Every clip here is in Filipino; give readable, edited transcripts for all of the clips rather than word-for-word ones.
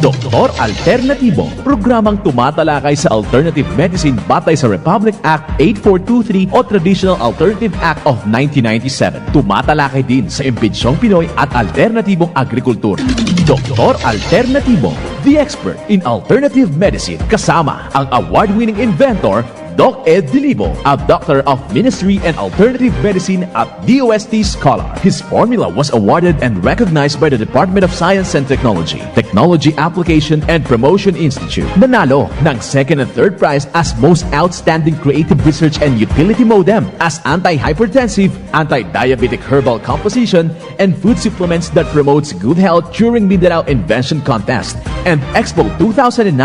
Doktor Alternatibo, programang tumatalakay sa alternative medicine batay sa Republic Act 8423 o Traditional Alternative Act of 1997. Tumatalakay din sa impinsyong Pinoy at alternatibong agrikultura. Doktor Alternatibo, the expert in alternative medicine, kasama ang award-winning inventor Doc Ed Dilibo, a doctor of ministry and alternative medicine at DOST Scholar. His formula was awarded and recognized by the Department of Science and Technology, Technology Application and Promotion Institute. Nanalo ng second and third prize as Most Outstanding Creative Research and Utility Modem, as anti-hypertensive, anti-diabetic herbal composition, and food supplements that promotes good health during Mindanao Invention Contest and Expo 2009,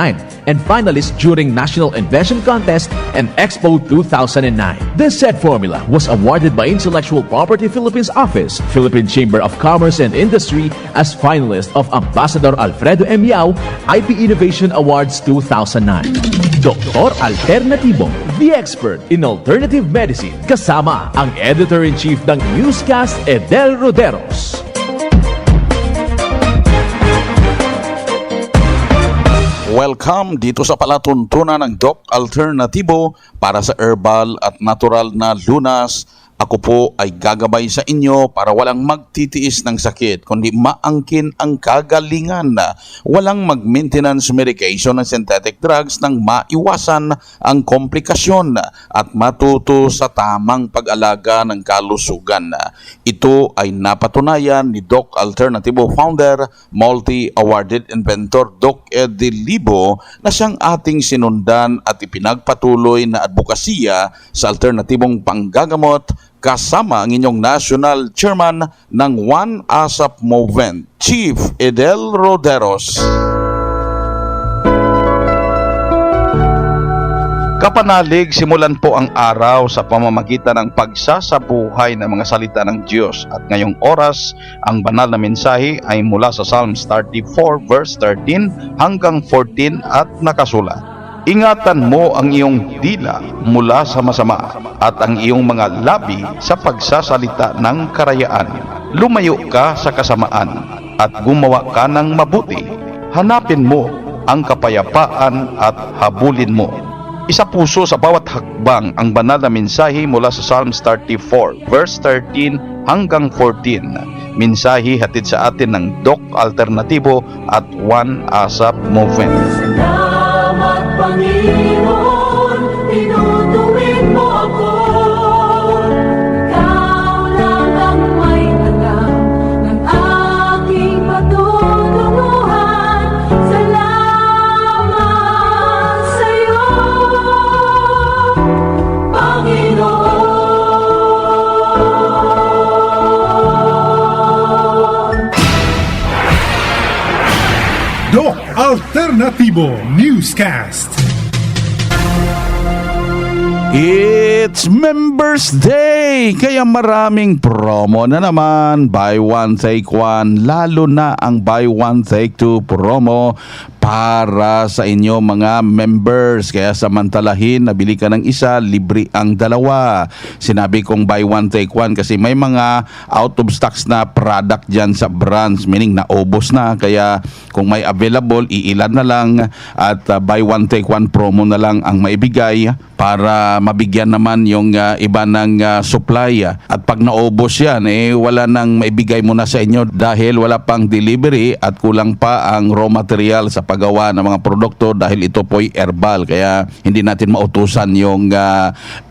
and finalist during National Invention Contest and Expo 2009. This said formula was awarded by Intellectual Property Philippines Office, Philippine Chamber of Commerce and Industry as finalist of Ambassador Alfredo M. Yao IP Innovation Awards 2009. Doktor Alternatibo, the expert in alternative medicine, kasama ang Editor-in-Chief ng Newscast, Edel Roderos. Welcome dito sa palatuntunan ng Doc Alternatibo para sa herbal at natural na lunas. Ako po ay gagabay sa inyo para walang magtitiis ng sakit, kundi maangkin ang kagalingan. Walang mag-maintenance medication ng synthetic drugs nang maiwasan ang komplikasyon at matuto sa tamang pag-alaga ng kalusugan. Ito ay napatunayan ni Doc Alternatibo founder, multi-awarded inventor Doc Ed Dilibo na siyang ating sinundan at ipinagpatuloy na advokasya sa alternatibong panggagamot kasama ang inyong National Chairman ng One ASAP Movement, Chief Edel Roderos. Kapanalig, simulan po ang araw sa pamamagitan ng pagsasabuhay ng mga salita ng Diyos. At ngayong oras, ang banal na mensahe ay mula sa Psalms 34 verse 13 hanggang 14 at nakasulat. Ingatan mo ang iyong dila mula sa masama at ang iyong mga labi sa pagsasalita ng karayaan. Lumayo ka sa kasamaan at gumawa ka ng mabuti. Hanapin mo ang kapayapaan at habulin mo. Isa puso sa bawat hakbang ang banal na mensahe mula sa Psalms 34 verse 13 hanggang 14. Mensahe hatid sa atin ng Doc Alternatibo at One ASAP Movement. Salamat, Panginoon, tinutuwid mo ako. Ikaw lang ang may alam ng aking patutunguhan. Salamat sa'yo, Panginoon. Doc Alternatibo Newscast. It's Members Day! Kaya maraming promo na naman. Buy one, take one. Lalo na ang buy one, take two promo para sa inyo mga members. Kaya samantalahin, nabili ka ng isa, libre ang dalawa. Sinabi kong buy one, take one kasi may mga out of stocks na product dyan sa brands, meaning naubos na. Kaya kung may available, iilan na lang at buy one, take one promo na lang ang maibigay para mabigyan naman yung iba ng supply. At pag naubos yan, wala nang maibigay muna sa inyo dahil wala pang delivery at kulang pa ang raw material sa paggawa ng mga produkto dahil ito po'y herbal. Kaya hindi natin mautusan yung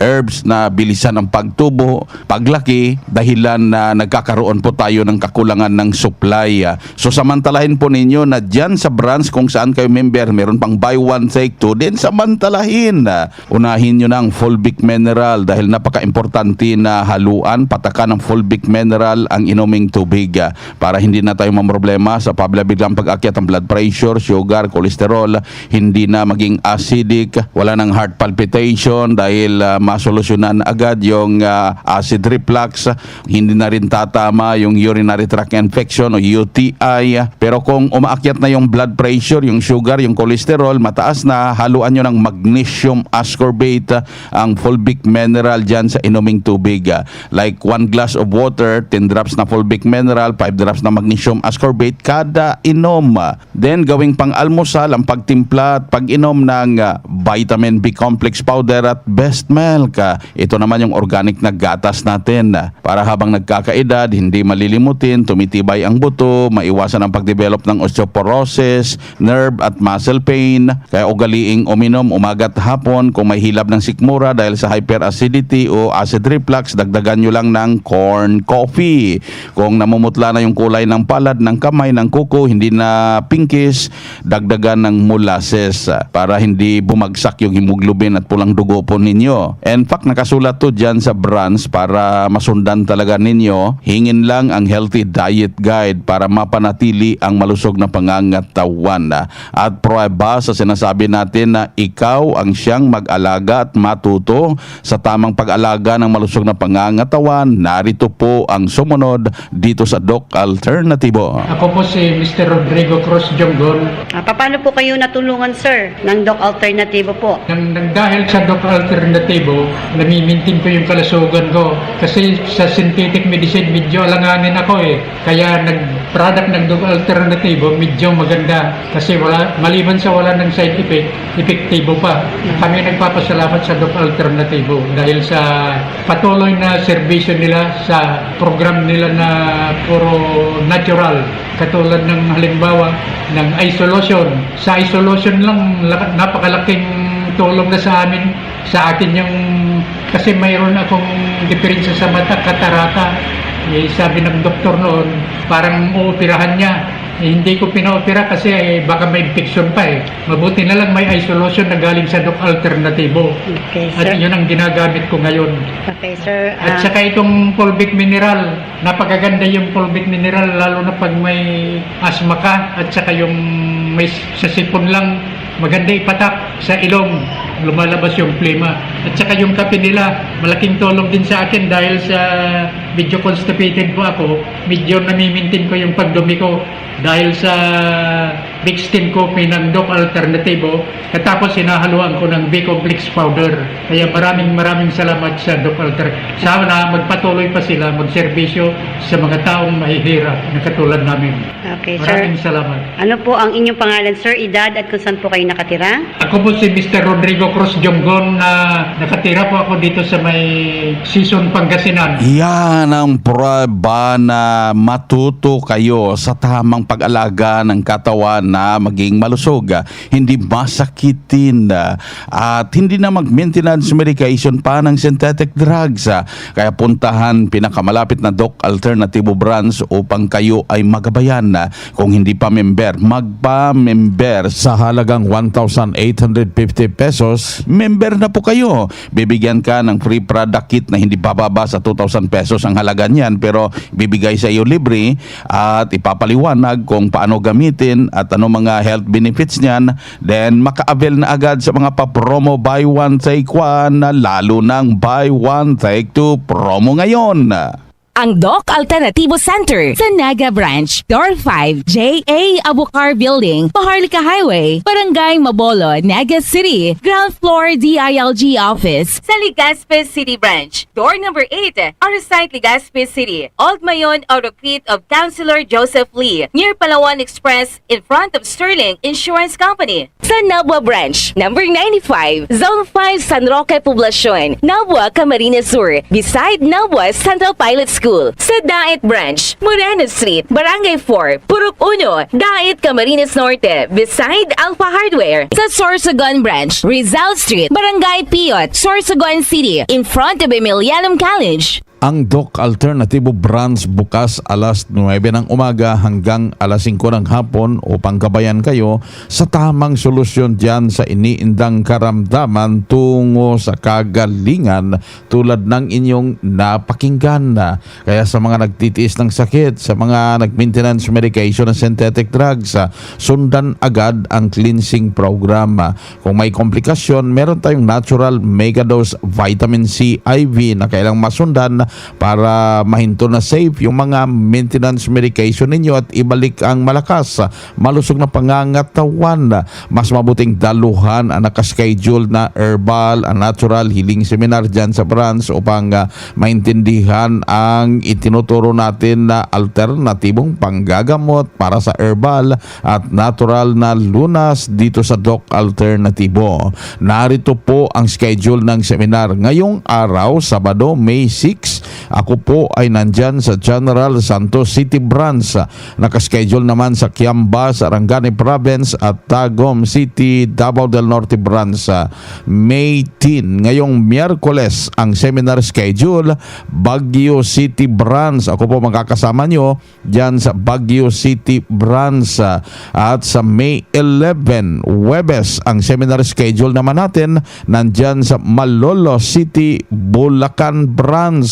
herbs na bilisan ang pagtubo, paglaki, dahilan na nagkakaroon po tayo ng kakulangan ng supply. So samantalahin po ninyo na dyan sa branch kung saan kayo member, meron pang buy one, take two, din samantalahin. Unahin nyo ng fulvic mineral dahil napaka-importante na haluan, patakan ng fulvic mineral ang inuming tubig para hindi na tayo mamroblema sa pabila-biglang pag-akyat ng blood pressure, sugar, cholesterol, hindi na maging acidic, wala ng heart palpitation dahil masolusyonan agad yung acid reflux, hindi na rin tatama yung urinary tract infection o UTI. Pero kung umaakyat na yung blood pressure, yung sugar, yung cholesterol, mataas na, haluan nyo ng magnesium ascorbate, ang fulvic mineral dyan sa inuming tubig. Like 1 glass of water, 10 drops na fulvic mineral, 5 drops na magnesium ascorbate kada inom. Then gawing pang almusal, ang pagtimpla at pag-inom ng vitamin B complex powder at best milk. Ito naman yung organic na gatas natin para habang nagkakaedad, hindi malilimutin, tumitibay ang buto, maiwasan ang pagdevelop ng osteoporosis, nerve at muscle pain. Kaya ugaliing uminom umaga at hapon. Kung may hilab ng sikmura dahil sa hyperacidity o acid reflux, dagdagan nyo lang ng corn coffee. Kung namumutla na yung kulay ng palad, ng kamay, ng kuko, hindi na pinkish, dagdagan ng molasses para hindi bumagsak yung hemoglobin at pulang dugo po ninyo. In fact, nakasulat to dyan sa brands para masundan talaga ninyo. Hingin lang ang healthy diet guide para mapanatili ang malusog na pangangatawan. At prueba sa sinasabi natin na ikaw ang siyang mag-alaga at matuto sa tamang pag-alaga ng malusog na pangangatawan. Narito po ang sumunod dito sa Doc Alternativo. Ako po si Mr. Rodrigo Cruz Jonggon. Paano po kayo natulungan, sir, ng Doc Alternativo po? Nang dahil sa Doc Alternativo, namimintin ko yung kalusugan ko. Kasi sa synthetic medicine, medyo alanganin ako eh. Kaya nag-product ng Doc Alternativo, medyo maganda. Kasi maliban sa wala ng side effect, epektibo pa. Kami nagpapasalamat sa Doc Alternativo dahil sa patuloy na serbisyo nila sa program nila na puro natural. Katulad ng halimbawa ng isolation. Sa isolation lang, napakalaking tulong na sa akin yung, kasi mayroon akong diferensya sa mata, katarata. Sabi ng doktor noon, parang uoperahan niya. Hindi ko pinaopera kasi baka may infection pa eh. Mabuti na lang may isolation na galing sa Doc Alternativo. Okay, sir. At yun ang ginagamit ko ngayon. Okay, sir. At saka itong fulvic mineral, napakaganda yung fulvic mineral lalo na pag may asthma ka at saka yung may sa sipon lang, maganda ipatak sa ilong, lumalabas yung plema. At saka yung kape nila, malaking tulong din sa akin dahil sa medyo constipated po ako, medyo namimintin ko yung pagdumi ko dahil sa mixed in coffee ng Doc Alternativo, katapos sinahaluan ko ng B-complex powder. Kaya maraming salamat sa Doc Alternativo. Sana magpatuloy pa sila magserbisyo sa mga taong mahihirap na katulad namin. Okay, sir. Maraming salamat. Ano po ang inyong pangalan, sir, edad at kung saan po kayo nakatira? Ako po si Mr. Rodrigo Cruz Jonggon na nakatira po ako dito sa may Season Pangasinan. Yan ang prueba na matuto kayo sa tamang pag-alaga ng katawan na maging malusog, hindi masakitin, at hindi na mag-maintenance medication pa ng synthetic drugs. Kaya puntahan pinakamalapit na Doc Alternativo branch upang kayo ay magabayan. Kung hindi pa member, magpa-member sa halagang 1,850 pesos. Member na po kayo. Bibigyan ka ng free product kit na hindi bababa sa 2,000 pesos ang halaga niyan, pero bibigay sa iyo libre at ipapaliwanag kung paano gamitin at ano mga health benefits niyan. Then maka-avail na agad sa mga pa-promo buy one take one, lalo ng buy one take two promo ngayon. Ang Doc Alternativo Center sa Naga Branch, Door 5, J.A. Abucar Building, Paharlika Highway, Barangay Mabolo, Naga City, Ground Floor DILG Office sa Legazpi City Branch, Door number 8, Arsite Legazpi City, Old Mayon Autocrete of Councilor Joseph Lee, near Palawan Express in front of Sterling Insurance Company. Sa Nabua Branch, number 95, Zone 5, San Roque Poblacion, Nabua, Camarines Sur, beside Nabua Central Pilot School. Sa Dait Branch, Moreno Street, Barangay 4, Purok 1, Dait, Camarines Norte, beside Alpha Hardware. Sa Sorsogon Branch, Rizal Street, Barangay Piot, Sorsogon City, in front of Emilianum College. Ang Doc Alternativo branch bukas alas 9 ng umaga hanggang alas 5 ng hapon upang gabayan kayo sa tamang solusyon dyan sa iniindang karamdaman tungo sa kagalingan tulad ng inyong napakinggan. Kaya sa mga nagtitiis ng sakit, sa mga nag-maintenance medication ng synthetic drugs, sundan agad ang cleansing program. Kung may komplikasyon, meron tayong natural megadose vitamin C IV na kailang masundan para mahinto na safe yung mga maintenance medication ninyo at ibalik ang malakas, malusog na pangangatawan. Mas mabuting daluhan ang nakaschedule na herbal, natural healing seminar dyan sa branch upang maintindihan ang itinuturo natin na alternatibong panggagamot para sa herbal at natural na lunas dito sa Doc Alternatibo. Narito po ang schedule ng seminar. Ngayong araw, Sabado, May 6, ako po ay nandyan sa General Santos City Branch. Nakaschedule naman sa Kiamba, Sarangani Province at Tagum City, Davao del Norte Branch. May 10, ngayong Miyerkules, ang seminar schedule, Baguio City Branch. Ako po magkakasama nyo dyan sa Baguio City Branch. At sa May 11, Huwebes, ang seminar schedule naman natin nandyan sa Malolo City, Bulacan Branch.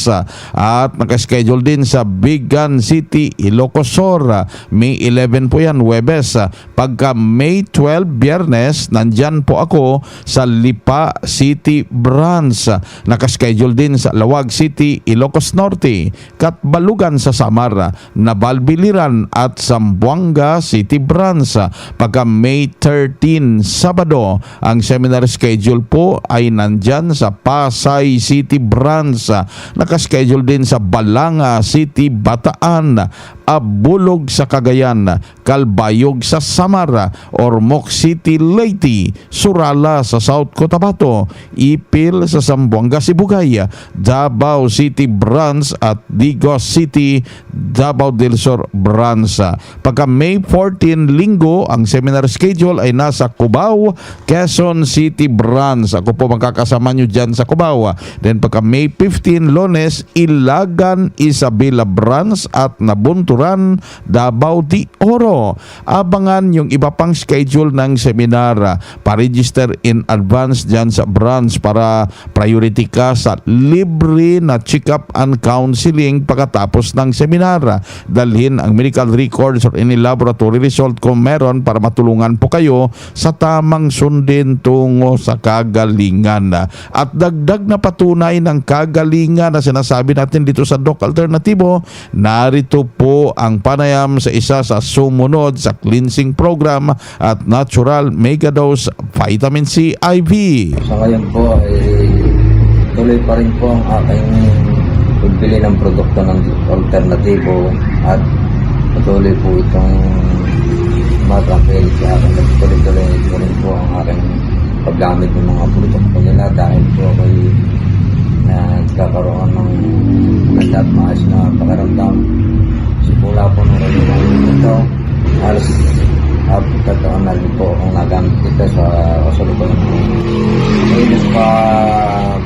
At nakaschedule din sa Bigan City, Ilocos Sur. May 11 po yan, Huwebes. Pagka May 12, Biyernes, nandyan po ako sa Lipa City Branch. Nakaschedule din sa Lawag City, Ilocos Norte, Katbalugan sa Samar, Nabalbiliran at Zamboanga City Branch. Pagka May 13, Sabado, ang seminar schedule po ay nandyan sa Pasay City Branch. Nakaschedule din sa Balanga City, Bataan, Abulog sa Cagayan, Calbayog sa Samar, Ormoc City, Leyte, Surala sa South Cotabato, Ipil sa Zamboanga, Sibugay, Davao City Branch at Digos City, Davao del Sur Branch. Pagka May 14, Linggo, ang seminar schedule ay nasa Cubao, Quezon City Branch. Ako po magkakasama nyo dyan sa Cubao. Then pagka May 15, Lunes, Ilagan, Isabela Branch at Nabunturan, Davao de Oro. Abangan yung iba pang schedule ng seminar. Pa-register in advance dyan sa branch para priority ka sa libre na check-up and counseling pagkatapos ng seminar. Dalhin ang medical records or any laboratory result kung meron para matulungan po kayo sa tamang sundin tungo sa kagalingan. At dagdag na patunay ng kagalingan na sinasabi natin dito sa Doc Alternatibo, narito po ang panayam sa isa sa sumunod sa cleansing program at natural megadose vitamin C IV. Sa ngayon po ay tuloy pa rin po ang aking pagbili ng produkto ng alternatibo at patuloy po itong matrangkil sa akin. Tuloy-tuloy po rin po ang aking paggamit ng mga produkto nila dahil po ako'y nagkakaroon ng ganda at maayos na pakaramdam. Simula po nung kailangan ito, halos taon na rin po ang nagamit ito sa kasalukuyan. Minus pa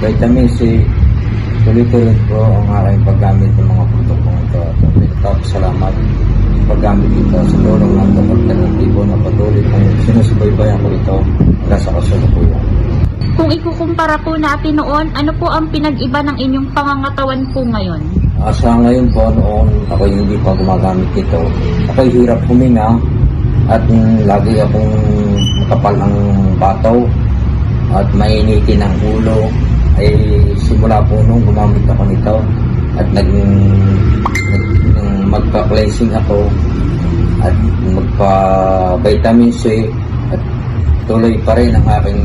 vitamin C, tuloy-tuloy po ang aking paggamit ng mga produkto ito. At salamat paggamit ito sa tulong ng Doc Alternatibo na patuloy kong sinusubaybayan ko ito hanggang sa kasalukuyan. Kung ikukumpara po natin noon, ano po ang pinag-iba ng inyong pangangatawan po ngayon? Sa ngayon po, noon ako hindi pa gumagamit ito. Ako'y hirap huminga at lagi akong makapal ang bataw at mainitin ang ulo. Ay simula po nung gumamit ako nito at magpa-cleansing ako at magpa-vitamin C at tuloy pa rin ang aking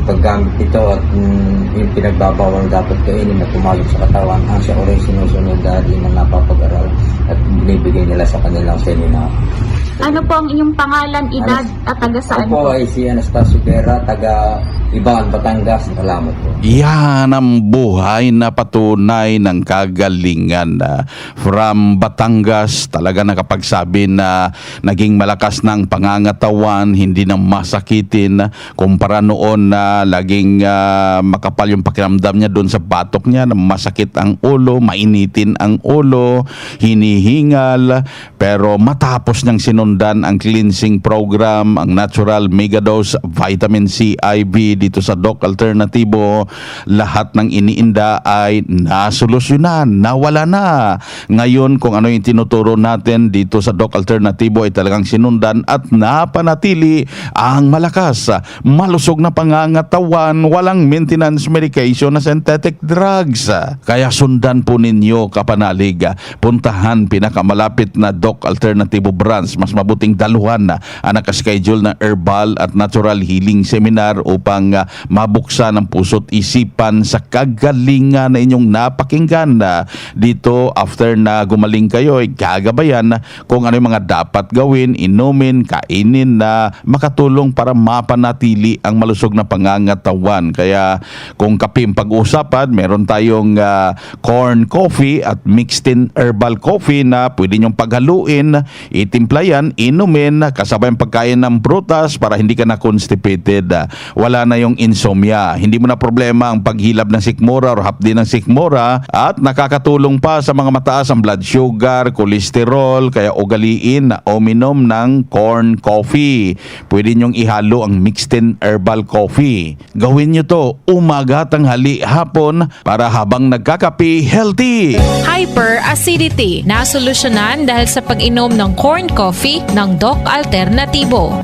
paggamit nito at yung pinagbabawal dapat kainin na pumalog sa katawan ang siya rin sinusunod dahil ng napapag-aral at binibigay nila sa kanilang seminar. Ano po ang inyong pangalan, edad at taga saan Ako po? ay si Anastasio Guerra, taga Ibaan, Batangas. Salamat po. Yan ang buhay na patunay ng kagalingan. From Batangas, talaga nakapagsabi na naging malakas ng pangangatawan, hindi na masakitin. Kumpara noon na laging makapal yung pakiramdam niya doon sa batok niya, na masakit ang ulo, mainitin ang ulo, hinihingal. Pero matapos niyang sinundan ang cleansing program, ang natural megadose vitamin C IV dito sa Doc Alternatibo, lahat ng iniinda ay nasolusyonan, nawala na. Ngayon, kung ano yung tinuturo natin dito sa Doc Alternatibo ay talagang sinundan at napanatili ang malakas, malusog na pangangatawan, walang maintenance medication na synthetic drugs. Kaya sundan po ninyo, kapanalig, puntahan pinakamalapit na Doc Alternatibo branch. Mas mabuting daluhan na ang nakaschedule na herbal at natural healing seminar upang mabuksan ang puso't isipan sa kagalingan na inyong napakinggan. Dito, after na gumaling kayo, ay gagabayan kung ano yung mga dapat gawin, inumin, kainin na makatulong para mapanatili ang malusog na pangangatawan. Kaya kung kape ang pag-uusapan, meron tayong corn coffee at mixed in herbal coffee na pwede nyong paghaluin, itimplayan, inumin, kasabay ang pagkain ng prutas para hindi ka na constipated. Wala na yung insomnia. Hindi mo na problema ang paghilab ng sikmura o hapdi ng sikmura, at nakakatulong pa sa mga mataas ang blood sugar, cholesterol, kaya ugaliin na uminom ng corn coffee. Pwede nyong ihalo ang mixed in herbal coffee. Gawin nyo to umaga, tanghali, hapon para habang nagkakape, healthy. Hyperacidity na solusyonan dahil sa pag-inom ng corn coffee ng Doc Alternatibo.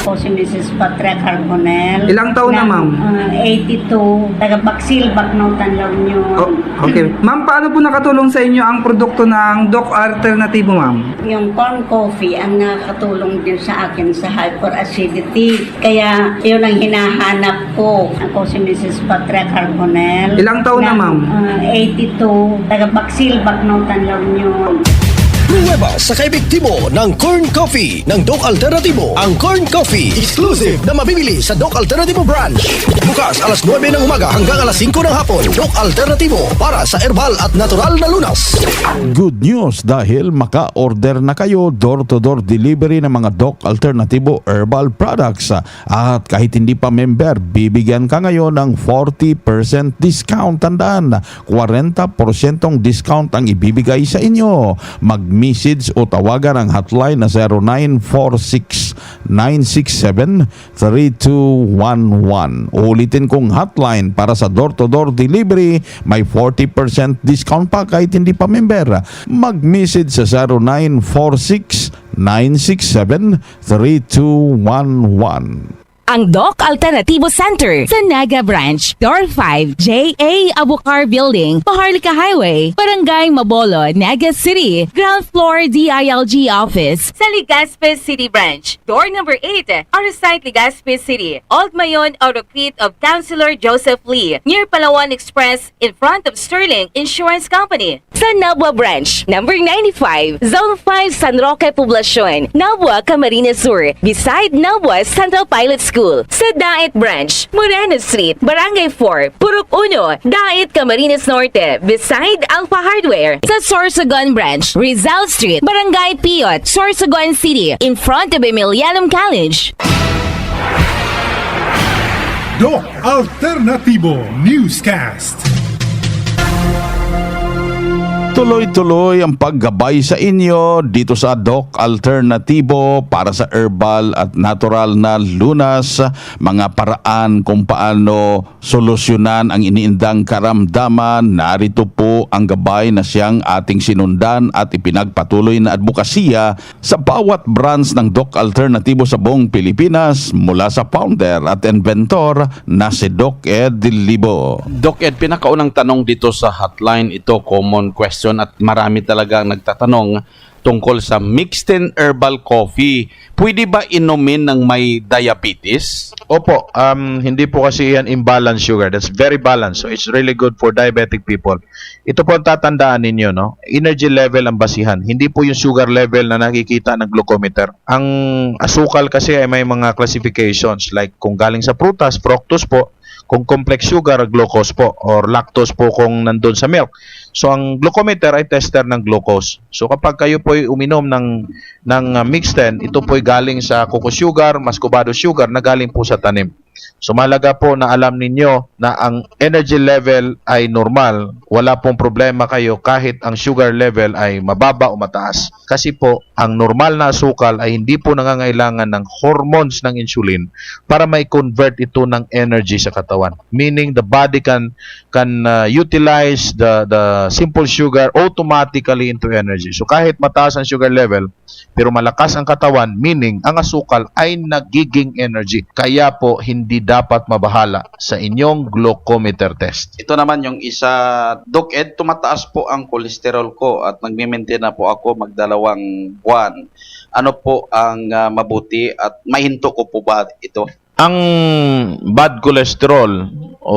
Ako si Mrs. Patria Carbonell. Ilang taon na, ma'am? 82. Taga-Baksil, Baknotan lang yun. Oh, okay. Ma'am, paano po nakatulong sa inyo ang produkto ng Doc Alternatibo, ma'am? Yung corn coffee ang nakatulong din sa akin sa hyperacidity. Kaya yun ang hinahanap ko. Ako si Mrs. Patria Carbonell. Ilang taon na, ma'am? 82. Taga-Baksil, Baknotan lang yun. Pruweba sa kaepektibo ng Corn Coffee ng Doc Alternatibo. Ang Corn Coffee, exclusive na mabibili sa Doc Alternatibo branch. Bukas alas 9 ng umaga hanggang alas 5 ng hapon. Doc Alternatibo para sa herbal at natural na lunas. Good news dahil maka-order na kayo door-to-door delivery ng mga Doc Alternatibo herbal products. At kahit hindi pa member, bibigyan ka ngayon ng 40% discount. Tandaan, 40% discount ang ibibigay sa inyo. Mag-message o tawagan ang hotline na 0946-967-3211. Ulitin kong hotline para sa door-to-door delivery. May 40% discount pa kahit hindi pa member. Mag-message sa 0946-967-3211. Ang Doc Alternativo Center sa Naga Branch, Door 5, J.A. Abucar Building, Paharlika Highway, Barangay Mabolo, Naga City, Ground Floor DILG Office. Sa Legazpi City Branch, Door number 8, Arsite Legazpi City, Old Mayon Autocrete of Councilor Joseph Lee, near Palawan Express, in front of Sterling Insurance Company. Sa Nabua Branch, number 95, Zone 5, San Roque Poblacion, Nabua, Camarines Sur, beside Nabua Central Pilot School. Sa Dait Branch, Moreno Street, Barangay 4, Purok 1, Dait, Camarines Norte, beside Alpha Hardware. Sa Sorsogon Branch, Rizal Street, Barangay Piot, Sorsogon City, in front of Emilianum College. Doc Alternatibo Newscast. Tuloy-tuloy ang paggabay sa inyo dito sa Doc Alternatibo para sa herbal at natural na lunas, mga paraan kung paano solusyonan ang iniindang karamdaman. Narito po ang gabay na siyang ating sinundan at ipinagpatuloy na advokasya sa bawat branch ng Doc Alternatibo sa buong Pilipinas mula sa founder at inventor na si Doc Ed Libo. Doc Ed, pinakaunang tanong dito sa hotline, ito common question at marami talagang nagtatanong tungkol sa mixed in herbal coffee. Pwede ba inumin ng may diabetes? Opo, hindi po kasi yan imbalance sugar. That's very balanced. So it's really good for diabetic people. Ito po ang tatandaan ninyo, no? Energy level ang basihan. Hindi po yung sugar level na nakikita ng glucometer. Ang asukal kasi ay may mga classifications like kung galing sa prutas, fructose po. Kung complex sugar, glucose po, or lactose po kung nandun sa milk. So, ang glucometer ay tester ng glucose. So, kapag kayo po ay uminom ng mixten, ito po ay galing sa cocoa sugar, muscovado sugar na galing po sa tanim. So mahalaga po na alam ninyo na ang energy level ay normal. Wala pong problema kayo kahit ang sugar level ay mababa o mataas. Kasi po, ang normal na asukal ay hindi po nangangailangan ng hormones ng insulin para may convert ito ng energy sa katawan. Meaning the body can utilize the simple sugar automatically into energy. So kahit mataas ang sugar level, pero malakas ang katawan, meaning ang asukal ay nagiging energy. Kaya po, hindi dapat mabahala sa inyong glucometer test. Ito naman yung isa, Doc Ed, tumataas po ang kolesterol ko at nagme-maintain na po ako magdalawang buwan. Ano po ang mabuti at mahinto ko po ba ito? Ang bad cholesterol o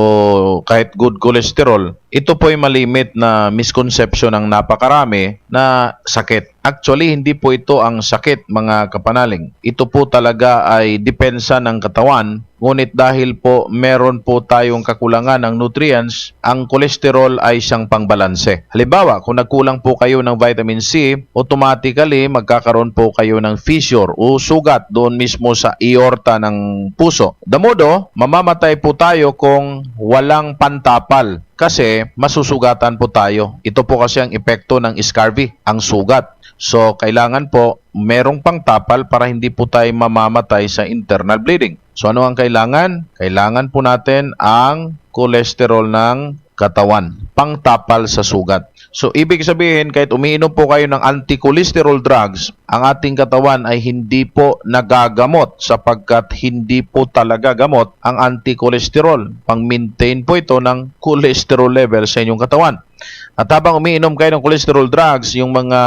kahit good cholesterol, ito po ay malimit na misconception ng napakarami na sakit. Actually, hindi po ito ang sakit, mga kapanaling. Ito po talaga ay depensa ng katawan. Ngunit dahil po meron po tayong kakulangan ng nutrients, ang kolesterol ay siyang pangbalanse. Halimbawa, kung nagkulang po kayo ng vitamin C, automatically magkakaroon po kayo ng fissure o sugat doon mismo sa aorta ng puso. Damodo, mamamatay po tayo kung walang pantapal. Kasi masusugatan po tayo. Ito po kasi ang epekto ng scurvy, ang sugat. So, kailangan po merong pangtapal para hindi po tayo mamamatay sa internal bleeding. So, ano ang kailangan? Kailangan po natin ang cholesterol ng katawan, pangtapal sa sugat. So, ibig sabihin, kahit umiinom po kayo ng anti-cholesterol drugs, ang ating katawan ay hindi po nagagamot sapagkat hindi po talaga gamot ang anti-cholesterol. Pang-maintain po ito ng cholesterol level sa inyong katawan. At habang umiinom kayo ng cholesterol drugs, yung mga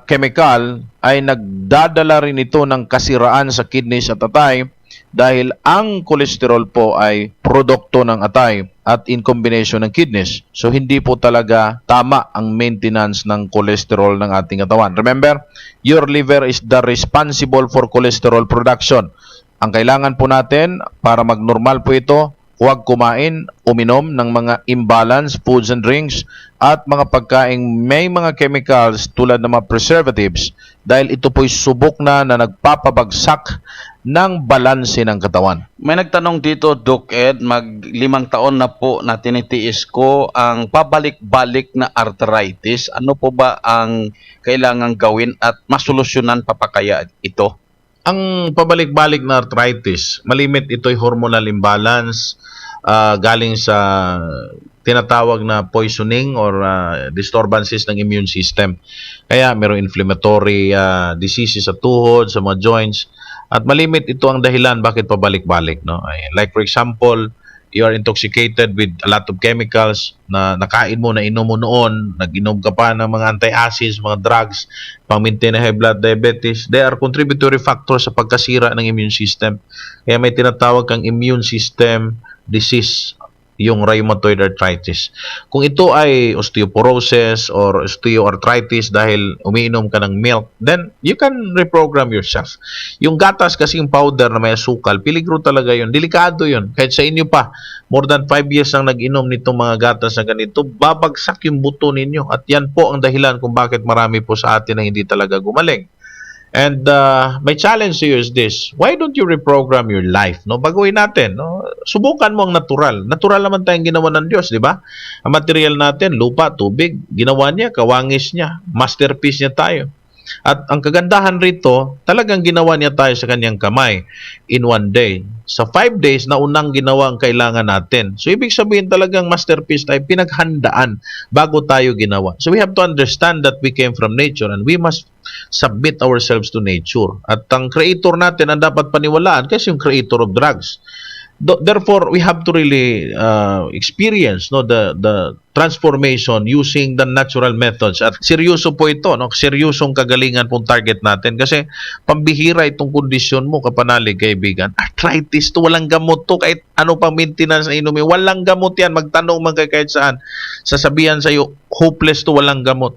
chemical ay nagdadala rin ito ng kasiraan sa kidneys at atay dahil ang cholesterol po ay produkto ng atay at in combination ng kidneys. So, hindi po talaga tama ang maintenance ng cholesterol ng ating katawan. Remember, your liver is the responsible for cholesterol production. Ang kailangan po natin para magnormal po ito, huwag kumain, uminom ng mga imbalanced foods and drinks at mga pagkaing may mga chemicals tulad ng mga preservatives dahil ito po'y subok na nagpapabagsak ng balanse ng katawan. May nagtanong dito, Doc Ed, mag-5 taon na po na tinitiis ko ang pabalik-balik na arthritis. Ano po ba ang kailangan gawin at masolusyonan pa kaya ito? Ang pabalik-balik na arthritis, malimit ito'y hormonal imbalance galing sa tinatawag na poisoning or disturbances ng immune system. Kaya mayroong inflammatory diseases sa tuhod, sa mga joints, at malimit ito ang dahilan bakit pabalik-balik. No? Like for example, you are intoxicated with a lot of chemicals na nakain mo, na inom mo noon, nag-inom ka pa ng mga anti-acids, mga drugs, pang-maintain na high blood diabetes. They are contributory factors sa pagkasira ng immune system. Kaya may tinatawag kang immune system disease, yung rheumatoid arthritis. Kung ito ay osteoporosis or osteoarthritis dahil umiinom ka ng milk, then you can reprogram yourself. Yung gatas kasi yung powder na may asukal, peligro talaga yun. Delikado yun. Kahit sa inyo pa, more than 5 years ang nag-inom nitong mga gatas na ganito, babagsak yung buto ninyo. At yan po ang dahilan kung bakit marami po sa atin na hindi talaga gumaling. And my challenge to you is this: why don't you reprogram your life? No, baguhin natin. No, subukan mo ang natural. Natural naman tayong ginawa ng Diyos, di ba? Ang material natin, lupa, tubig, ginawa niya, kawangis niya, masterpiece niya tayo. At ang kagandahan rito, talagang ginawa niya tayo sa kanyang kamay in 1 day. Sa 5 days na unang ginawa ang kailangan natin. So, ibig sabihin talagang masterpiece tayo, pinaghandaan bago tayo ginawa. So, we have to understand that we came from nature and we must submit ourselves to nature. At ang creator natin ang dapat paniwalaan kasi yung creator of drugs. Therefore, we have to really experience the transformation using the natural methods. At seryoso po ito, no? Seryosong kagalingan pong target natin kasi pambihira itong kondisyon mo, kapanalig, kaibigan. Arthritis to, walang gamot to, kahit ano pang maintenance na inumin, walang gamot yan. Magtanong man kahit saan, sasabihan sa iyo, hopeless to, walang gamot.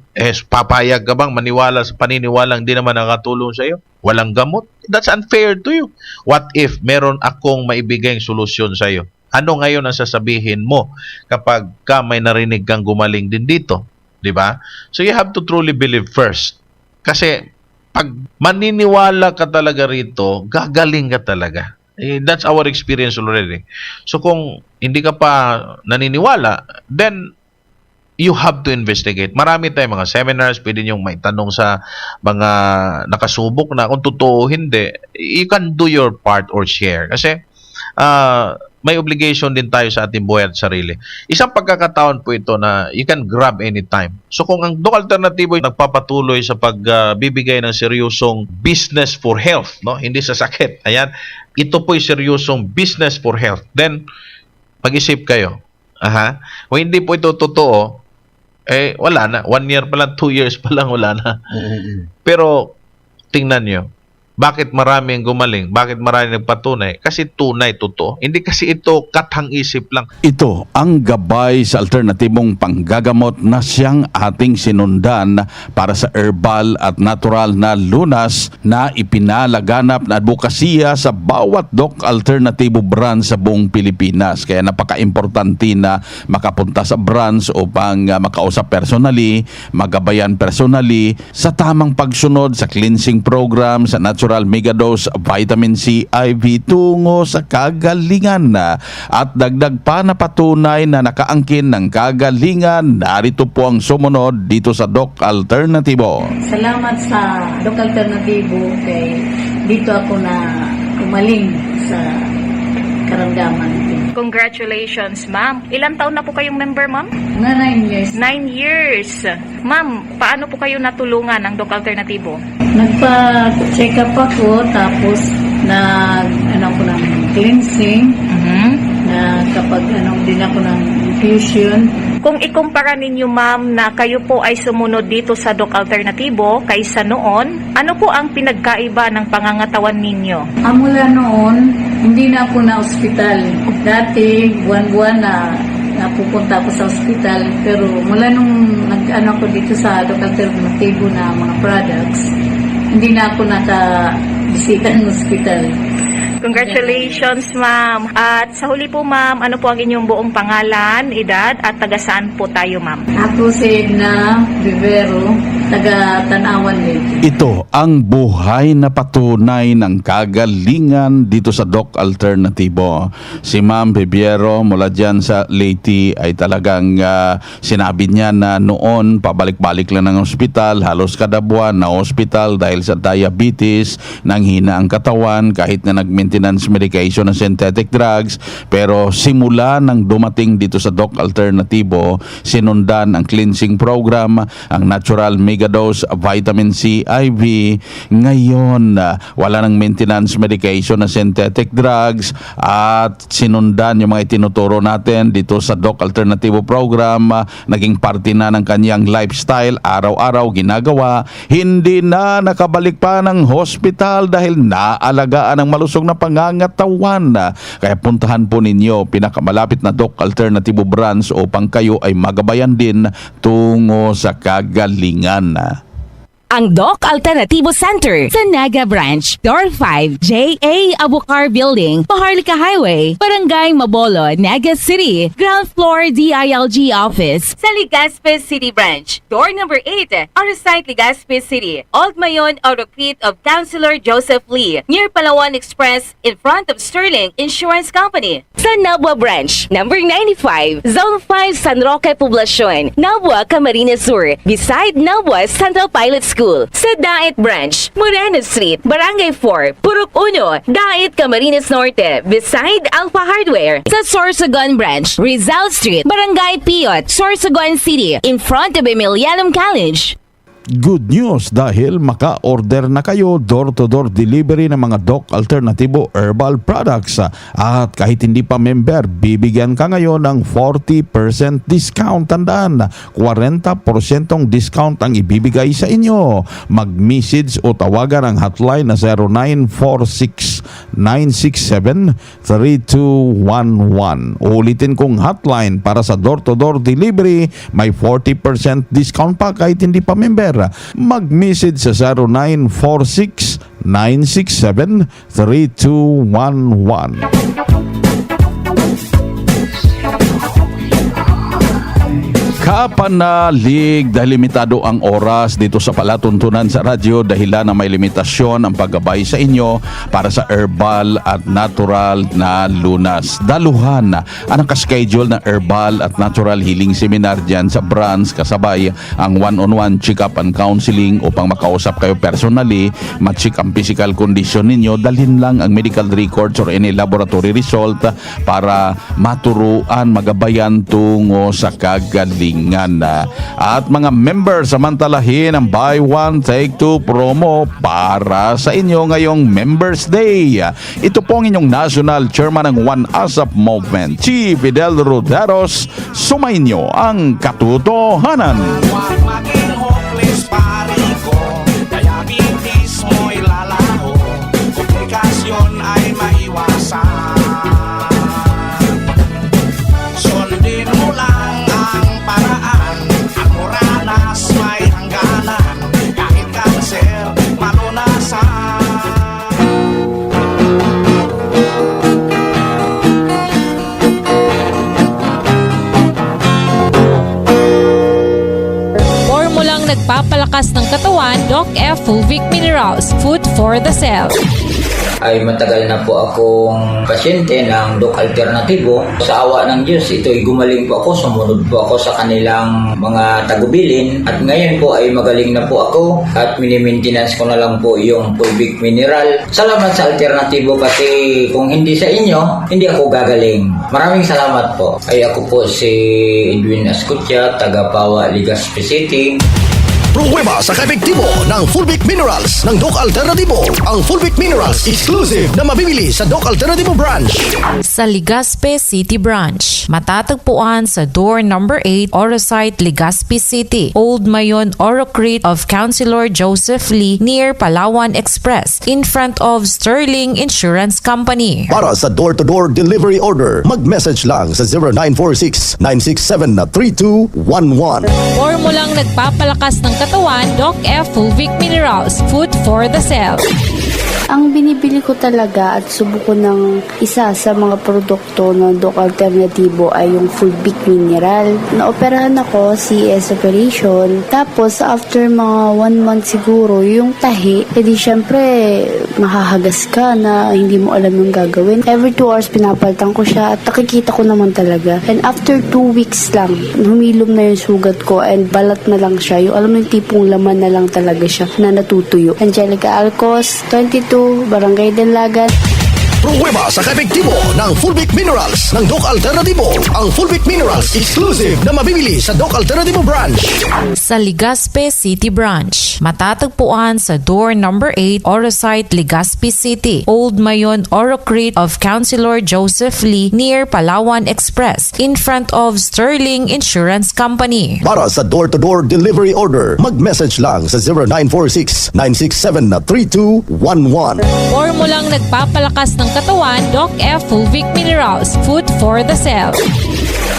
Papayag ka bang maniwala sa paniniwalang hindi naman nakatulong sa iyo? Walang gamot? That's unfair to you. What if meron akong maibigay solusyon sa iyo? Ano ngayon ang sasabihin mo kapag may narinig kang gumaling din dito? Di ba? So you have to truly believe first. Kasi pag maniniwala ka talaga rito, gagaling ka talaga. That's our experience already. So kung hindi ka pa naniniwala, then you have to investigate. Marami tayong mga seminars, pwede niyong may tanong sa mga nakasubok na kung totoo hindi. You can do your part or share. Kasi may obligation din tayo sa ating buhay at sarili. Isang pagkakataon po ito na you can grab anytime. So kung ang Doc Alternatibo ay nagpapatuloy sa pagbibigay ng seryosong business for health, no? Hindi sa sakit. Ayan. Ito po ay seryosong business for health. Then, mag-isip kayo. Kung hindi po ito totoo, wala na. 1 year pa lang, 2 years pa lang, wala na. Pero, tingnan nyo. Bakit marami ang gumaling? Bakit marami nagpatunay? Kasi tunay, totoo. Hindi kasi ito kathang-isip lang. Ito ang gabay sa alternatibong panggagamot na siyang ating sinundan para sa herbal at natural na lunas na ipinalaganap na advokasya sa bawat Doc Alternatibo branch sa buong Pilipinas. Kaya napaka-importante na makapunta sa branch upang makausap personally, magabayan personally sa tamang pagsunod sa cleansing program, sa natural megadose vitamin C IV tungo sa kagalingan. At dagdag pa na patunay na nakaangkin ng kagalingan, narito po ang sumunod dito sa Doc Alternatibo. Salamat sa Doc Alternatibo kay dito ako na umaling sa karamdaman. Congratulations, ma'am. Ilang taon na po kayong member, ma'am? Na 9 years. 9 years. Ma'am, paano po kayo natulungan ng Doc Alternatibo? Nagpa-check up ako, tapos ko ng cleansing, na kapag din ako ng infusion. Kung ikumpara ninyo, ma'am, na kayo po ay sumunod dito sa Doc Alternatibo kaysa noon, ano po ang pinagkaiba ng pangangatawan ninyo? Mula noon, hindi na ako na ospital. Dati, buwan-buwan na napupunta ako sa ospital, pero mula nung ako dito sa Doc Alternatibo na mga products, hindi na ako nakabisita ng ospital. Congratulations, ma'am. At sa huli po, ma'am, ano po ang inyong buong pangalan, edad, at taga saan po tayo, ma'am? Ako si Edna Vivero, taga Tanawan Leyte. Ito ang buhay na patunay ng kagalingan dito sa Doc Alternatibo. Si Ma'am Viviero mula dyan sa Leyte ay talagang sinabi niya na noon pabalik-balik lang ng ospital, halos kada buwan na ospital dahil sa diabetes, nanghina ang katawan kahit na nag-maintenance medication ng synthetic drugs. Pero simula nang dumating dito sa Doc Alternatibo, sinundan ang cleansing program, ang natural megadose vitamin C IV. Ngayon, wala nang maintenance medication na synthetic drugs at sinundan yung mga itinuturo natin dito sa Doc Alternativo program. Naging parte na ng kanyang lifestyle, araw-araw ginagawa. Hindi na nakabalik pa ng hospital dahil naalagaan ng malusog na pangangatawan. Kaya puntahan po ninyo pinakamalapit na Doc Alternativo branch upang kayo ay magabayan din tungo sa kagalingan. Ang Doc Alternativo Center sa Naga Branch, Door 5, J.A. Abucar Building, Paharlika Highway, Barangay Mabolo, Naga City, Ground Floor DILG Office. Sa Legazpi City Branch, Door number 8, Arsite Legazpi City, Old Mayon Autocrete of Councilor Joseph Lee, near Palawan Express, in front of Sterling Insurance Company. Sa Nabua Branch, number 95, Zone 5, San Roque Poblacion, Nabua, Camarines Sur, beside Nabua Central Pilot School. Sa Dait Branch, Moreno Street, Barangay 4, Purok 1, Dait, Camarines Norte, beside Alpha Hardware. Sa Sorsogon Branch, Rizal Street, Barangay Piot, Sorsogon City, in front of Emilianum College. Good news dahil maka-order na kayo door-to-door delivery ng mga Doc Alternativo herbal products. At kahit hindi pa member, bibigyan ka ngayon ng 40% discount. Tandaan, 40% discount ang ibibigay sa inyo. Mag-message o tawagan ang hotline na 0946-967-3211. Ulitin kong hotline para sa door-to-door delivery. May 40% discount pa kahit hindi pa member. Mag-message sa 0946-967-3211. kapanalig dahil limitado ang oras dito sa palatuntunan sa radyo dahilan na may limitasyon ang paggabay sa inyo para sa herbal at natural na lunas. Daluhan ang nakaschedule na herbal at natural healing seminar dyan sa branch kasabay ang one-on-one check-up and counseling upang makausap kayo personally, ma-check ang physical condition ninyo, dalhin lang ang medical records or any laboratory result para maturuan, magabayan tungo sa kagalingan. At mga members, samantalahin ang buy one take two promo para sa inyo ngayong Members Day. Ito po ang inyong National Chairman ng One ASAP Movement, Chief Fidel Roderos. Sumainyo ang katotohanan. Huwag maging hopeless pare ko, diabetes mo'y lalaho, komplikasyon ay maiwasan. Sundin mo lang ang paraan, ang moranas may hangganan, kahit kanser malunasan. Formulang nagpapalakas ng katawan, Doc F. Fulvic Minerals, food for the cell. Ay matagal na po akong pasyente ng Doc Alternatibo. Sa awa ng Diyos, ito'y gumaling po ako, sumunod po ako sa kanilang mga tagubilin. At ngayon po ay magaling na po ako at mini-maintenance ko na lang po yung Fulvic Mineral. Salamat sa Alternatibo kasi kung hindi sa inyo, hindi ako gagaling. Maraming salamat po. Ay ako po si Edwin Ascutya, taga Pawa, Legazpi City. Pruweba sa kaepektibo ng Fulvic Minerals ng Doc Alternatibo. Ang Fulvic Minerals exclusive na mabibili sa Doc Alternatibo branch. Sa Legazpi City Branch, matatagpuan sa door number 8, Orosite, Legazpi City, Old Mayon Orocrete of Councilor Joseph Lee near Palawan Express in front of Sterling Insurance Company. Para sa door-to-door delivery order, mag-message lang sa 0946-967-3211. Formulang nagpapalakas ng katawan, Doc F. Fulvic Minerals, food for the cell. Ang binibili ko talaga at subuko ng isa sa mga produkto ng Doc Alternatibo ay yung Fulvic Mineral. Naoperahan ako, CS operation. Tapos after mga 1 month siguro, yung tahi, edi syempre mahahagas ka na hindi mo alam yung gagawin. Every 2 hours pinapaltan ko siya at nakikita ko naman talaga. And after 2 weeks lang, humilom na yung sugat ko and balat na lang siya. Yung alam mo yung tipong laman na lang talaga siya na natutuyo. Angelica Alcos, 22, Barangay Dalagan. Pruweba sa kaepektibo ng Fulvic Minerals ng Doc Alternatibo. Ang Fulvic Minerals exclusive na mabibili sa Doc Alternatibo branch. Sa Legazpi City Branch, matatagpuan sa door number 8, Orosite, Legazpi City, Old Mayon Orocrete of Councilor Joseph Lee near Palawan Express in front of Sterling Insurance Company. Para sa door-to-door delivery order, mag-message lang sa 0946-967-3211. Formulang nagpapalakas ng katawan, Doc F. Fulvic Minerals, food for the cell.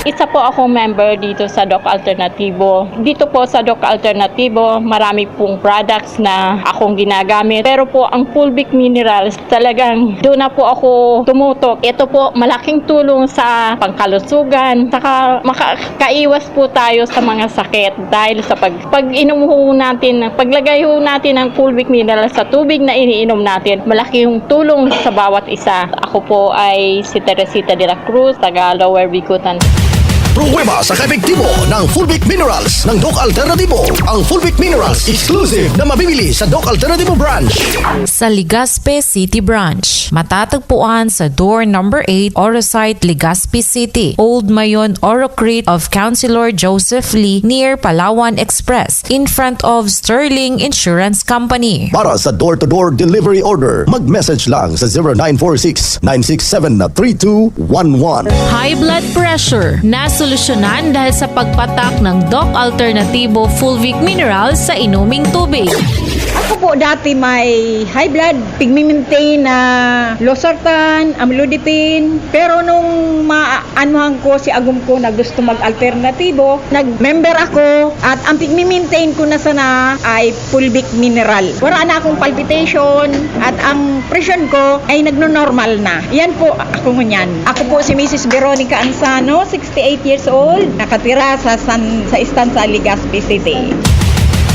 Isa po akong member dito sa Doc Alternatibo. Dito po sa Doc Alternatibo, marami pong products na akong ginagamit. Pero po ang Fulvic Minerals, talagang doon na po ako tumutok. Ito po malaking tulong sa pangkalusugan. Saka makakaiwas po tayo sa mga sakit dahil sa pag-inom ho natin, paglagay ho natin ng Fulvic Minerals sa tubig na iniinom natin, malaking tulong sa bawat isa. Ako po ay si Teresita de la Cruz, taga Lower Bicutan. Pruweba sa kaepektibo ng Fulvic Minerals ng Doc Alternatibo. Ang Fulvic Minerals exclusive na mabibili sa Doc Alternatibo branch. Sa Legazpi City Branch, matatagpuan sa door number 8, Orosite, Legazpi City, Old Mayon Orocrete of Councilor Joseph Lee near Palawan Express in front of Sterling Insurance Company. Para sa door-to-door delivery order, mag-message lang sa 0946-967-3211. High blood pressure, nasolusyonan dahil sa pagpatak ng Doc Alternatibo Fulvic Minerals sa inuming tubig. Ako po dati may high blood, pigmentin na losartan, amlodipine. Pero nung maanuhan ko si agum ko na gusto mag-alternatibo, nag-member ako at ang pigmentin ko na sana ay fulvic mineral. Wala na akong palpitation at ang presyon ko ay nagno-normal na. Yan po ako ngunyan. Ako po si Mrs. Veronica Ansano, 68 years old, nakatira sa Estancia Legazpi City.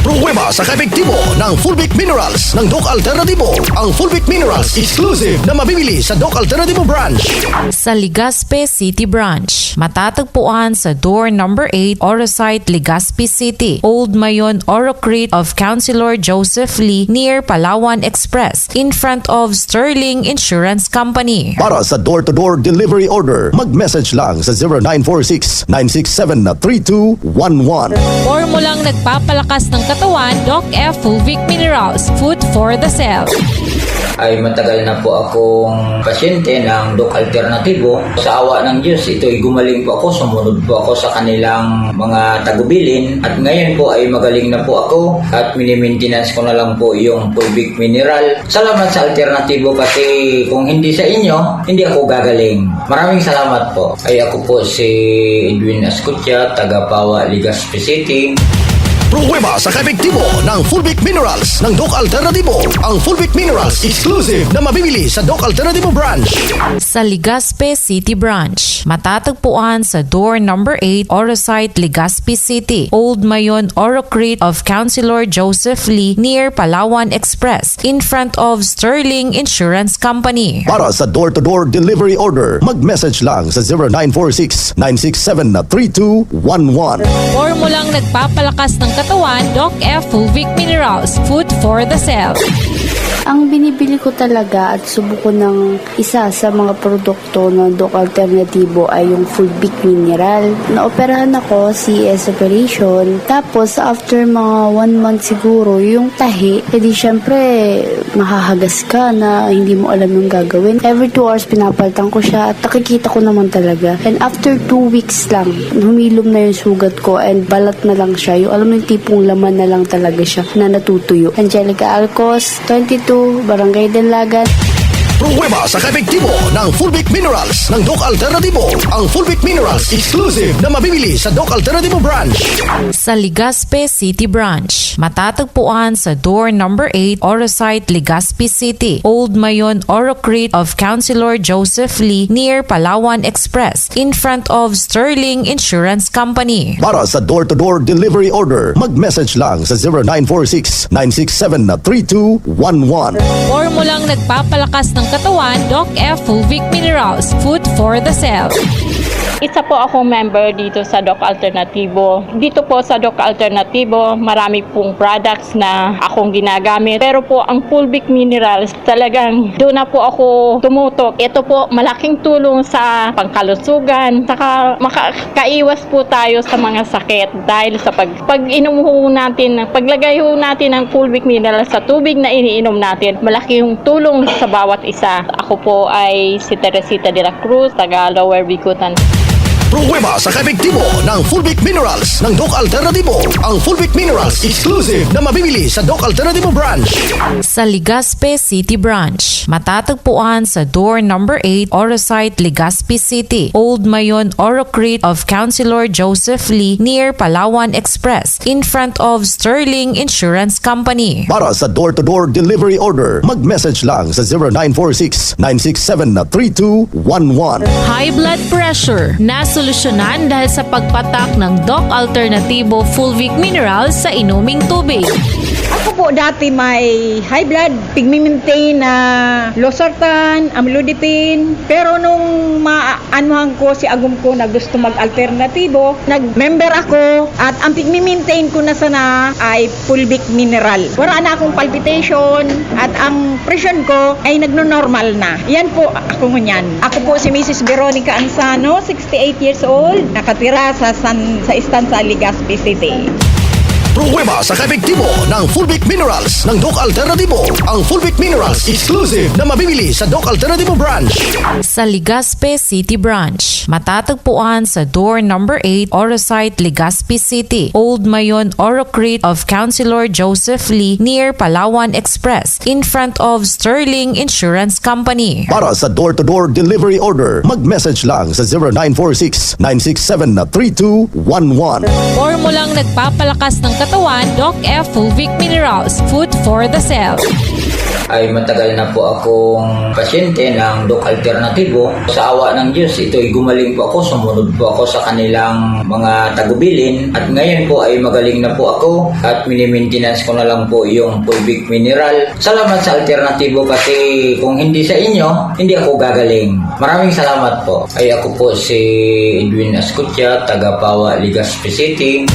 Pruweba sa kaepektibo ng Fulvic Minerals ng Doc Alternatibo. Ang Fulvic Minerals exclusive na mabibili sa Doc Alternatibo branch. Sa Legazpi City Branch, matatagpuan sa door number 8, Orosite, Legazpi City, Old Mayon, Orocrete of Councilor Joseph Lee near Palawan Express in front of Sterling Insurance Company. Para sa door-to-door delivery order, mag-message lang sa 0946-967-3211. Formulang nagpapalakas ng katawan, Doc F. Fulvic Minerals, food for the cell. Ay matagal na po akong pasyente ng Doc Alternatibo. Sa awa ng Diyos, ito'y gumaling po ako, sumunod po ako sa kanilang mga tagubilin at ngayon po ay magaling na po ako at mini-maintenance ko na lang po yung Fulvic Mineral. Salamat sa Alternatibo kasi kung hindi sa inyo, hindi ako gagaling. Maraming salamat po. Ay ako po si Edwin Ascutya, taga Pawa, Legazpi City. Pruweba sa kaepektibo ng Fulvic Minerals ng Doc Alternatibo. Ang Fulvic Minerals exclusive na mabibili sa Doc Alternatibo branch. Sa Legazpi City Branch, matatagpuan sa door number 8, Orosite, Legazpi City, Old Mayon, Orocrete of Councilor Joseph Lee near Palawan Express in front of Sterling Insurance Company. Para sa door-to-door delivery order, mag-message lang sa 0946-967-3211. Formulang nagpapalakas ng katawan, Doc F. Fulvic Minerals, food for the cell. Ang binibili ko talaga at subuko ng isa sa mga produkto ng Doc Alternatibo ay yung Fulvic Mineral. Naoperahan ako, CS operation. Tapos after mga 1 month siguro, yung tahi, edi syempre mahahagas ka na hindi mo alam yung gagawin. Every 2 hours pinapaltan ko siya at nakikita ko naman talaga. And after 2 weeks lang, humilom na yung sugat ko and balat na lang siya. Yung alam mo yung tipong laman na lang talaga siya na natutuyo. Angelica Alcos, 22, Barangay Denlagan. Pruweba sa kaepektibo ng Fulvic Minerals ng Doc Alternatibo. Ang Fulvic Minerals exclusive na mabibili sa Doc Alternatibo branch. Sa Legazpi City Branch, matatagpuan sa door number 8, Orosite, Legazpi City, Old Mayon, Orocrete of Councilor Joseph Lee near Palawan Express in front of Sterling Insurance Company. Para sa door-to-door delivery order, mag-message lang sa 0946-967-3211. Formulang nagpapalakas ng katawan, Doc F. Fulvic Minerals, food for the cell. Isa po akong member dito sa Doc Alternatibo. Dito po sa Doc Alternatibo, marami pong products na akong ginagamit. Pero po ang Fulvic Minerals, talagang doon na po ako tumutok. Ito po malaking tulong sa pangkalusugan. Saka makakaiwas po tayo sa mga sakit dahil sa pag-inom ho natin, paglagay ho natin ng Fulvic Minerals sa tubig na iniinom natin, malaking tulong sa bawat isa. Ako po ay si Teresita de la Cruz, taga Lower Bicutan. Pruweba sa kaepektibo ng Fulvic Minerals ng Doc Alternatibo. Ang Fulvic Minerals exclusive na mabibili sa Doc Alternatibo branch. Sa Legazpi City Branch, matatagpuan sa door number 8, Orosite, Legazpi City, Old Mayon, Orocrete of Councilor Joseph Lee near Palawan Express in front of Sterling Insurance Company. Para sa door-to-door delivery order, mag-message lang sa 0946-967-3211. High blood pressure na solusyonan dahil sa pagpatak ng Doc Alternatibo Fulvic Minerals sa inuming tubig. Ako po dati may high blood, pigmentin na losartan, amlodipine. Pero nung maanuhan ko si agum ko na gusto mag-alternatibo, nag-member ako at ang pigmentin ko na sana ay Fulvic Mineral. Wala na akong palpitation at ang presyon ko ay nagno-normal na. Yan po ako ngunyan. Ako po si Mrs. Veronica Ansano, 68 years old, nakatira sa Estancia Legazpi City. Pruweba sa kaepektibo ng Fulvic Minerals ng Doc Alternativo. Ang Fulvic Minerals exclusive na mabibili sa Doc Alternativo branch. Sa Legazpi City Branch, matatagpuan sa door number 8, Orosite, Legazpi City, Old Mayon, Oro Crete of Councilor Joseph Lee near Palawan Express in front of Sterling Insurance Company. Para sa door-to-door delivery order, mag-message lang sa 0946-967-3211. Formulang nagpapalakas ng katawan, Doc F. Fulvic Minerals, food for the cell. Ay matagal na po akong pasyente ng Doc Alternativo. Sa awa ng Diyos, ito'y gumaling po ako, sumunod po ako sa kanilang mga tagubilin at ngayon po ay magaling na po ako at mini-maintenance ko na lang po yung Fulvic Mineral. Salamat sa Alternativo kasi kung hindi sa inyo, hindi ako gagaling. Maraming salamat po. Ay ako po si Edwin Ascutia, taga Pawa, Legazpi City.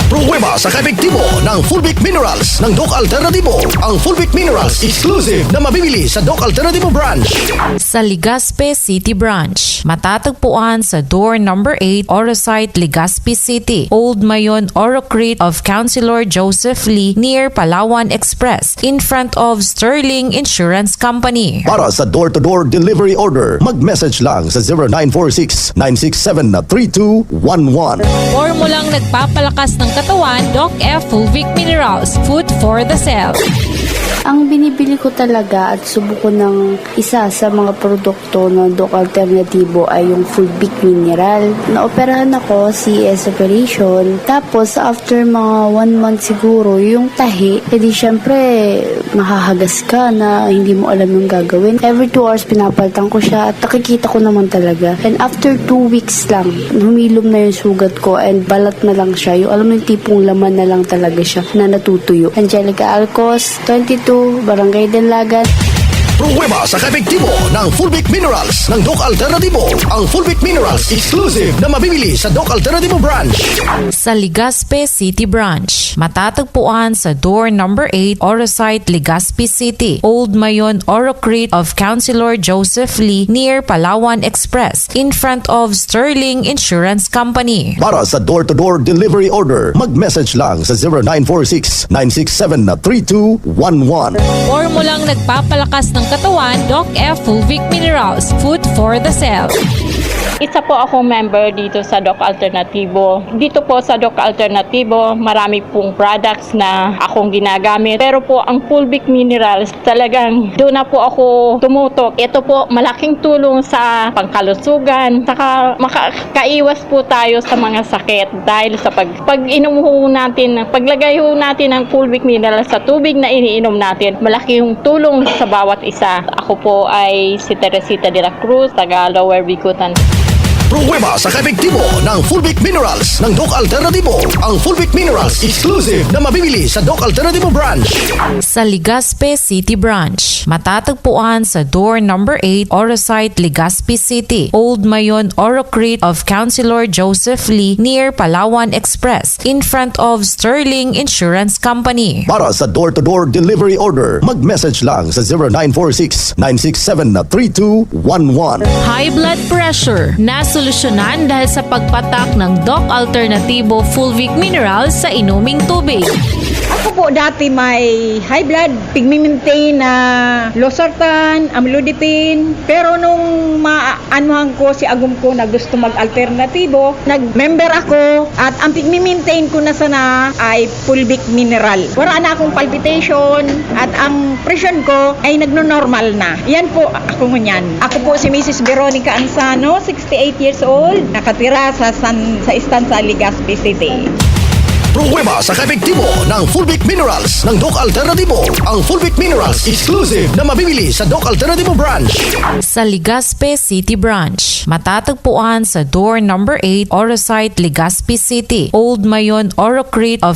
Pruweba sa kaepektibo ng Fulvic Minerals ng Doc Alternativo. Ang Fulvic Minerals exclusive na mabibili sa Doc Alternativo branch. Sa Legazpi City Branch, matatagpuan sa door number 8, Orosite, Legazpi City, Old Mayon, Oro Crete of Councilor Joseph Lee near Palawan Express in front of Sterling Insurance Company. Para sa door-to-door delivery order, mag-message lang sa 0946-967-3211. Formulang nagpapalakas ng katawan, Doc F. Fulvic Minerals, food for the cell. Ang binibili ko talaga at subuko ng isa sa mga produkto ng Doc Alternativo ay yung Fulvic Mineral. Naoperahan ako, CS operation. Tapos after mga 1 month siguro, yung tahi, edi syempre mahahagas ka na hindi mo alam yung gagawin. Every 2 hours pinapalitan ko siya at nakikita ko naman talaga. And after 2 weeks lang, humilom na yung sugat ko and balat na lang siya. Yung alam mo yung tipong laman na lang talaga siya na natutuyo. Angelica Alcos, 22, Barangay Dalagan. Pruweba sa kaepektibo ng Fulvic Minerals ng Doc Alternativo. Ang Fulvic Minerals exclusive na mabibili sa Doc Alternativo branch. Sa Legazpi City Branch, matatagpuan sa door number 8, Orosite, Legazpi City, Old Mayon, Oro Crete of Councilor Joseph Lee near Palawan Express in front of Sterling Insurance Company. Para sa door-to-door delivery order, mag-message lang sa 0946-967-3211. Formulang nagpapalakas ng katawan, Doc F. Fulvic Minerals, food for the cell. Isa po akong member dito sa Doc Alternativo. Dito po sa Doc Alternativo, marami pong products na akong ginagamit. Pero po ang Fulvic Minerals, talagang doon na po ako tumutok. Ito po malaking tulong sa pangkalusugan. Saka makakaiwas po tayo sa mga sakit dahil sa pag-inom ho natin, paglagay ho natin ng Fulvic Minerals sa tubig na iniinom natin, malaking tulong sa bawat isa. Ako po ay si Teresita de la Cruz, taga Lower Bikutan. Pruweba sa kaepektibo ng Fulvic Minerals ng Doc Alternativo. Ang Fulvic Minerals exclusive na mabibili sa Doc Alternativo branch. Sa Legazpi City Branch, matatagpuan sa door number 8, Orosite, Legazpi City, Old Mayon, Oro Crete of Councilor Joseph Lee near Palawan Express in front of Sterling Insurance Company. Para sa door-to-door delivery order, mag-message lang sa 0946-967-3211. High blood pressure, nasolusyonan dahil sa pagpatak ng Doc Alternativo Fulvic Minerals sa inuming tubig. Ako po dati may high blood, pigmi-maintain na losartan, amlodipine. Pero nung maanuhan ko si agum ko na gusto mag-alternatibo, nag-member ako at ang pigmi-maintain ko na sana ay Fulvic Mineral. Wala na akong palpitation at ang pressure ko ay nagno-normal na. Yan po ako ngunyan. Ako po si Mrs. Veronica Ansano, 68 years old, nakatira sa Estanza, Legazpi City. Pruweba sa kaepektibo ng Fulvic Minerals ng Doc Alternativo. Ang Fulvic Minerals exclusive na mabibili sa Doc Alternativo branch. Sa Legazpi City Branch, matatagpuan sa door number 8, Orosite, Legazpi City, Old Mayon, Oro Crete of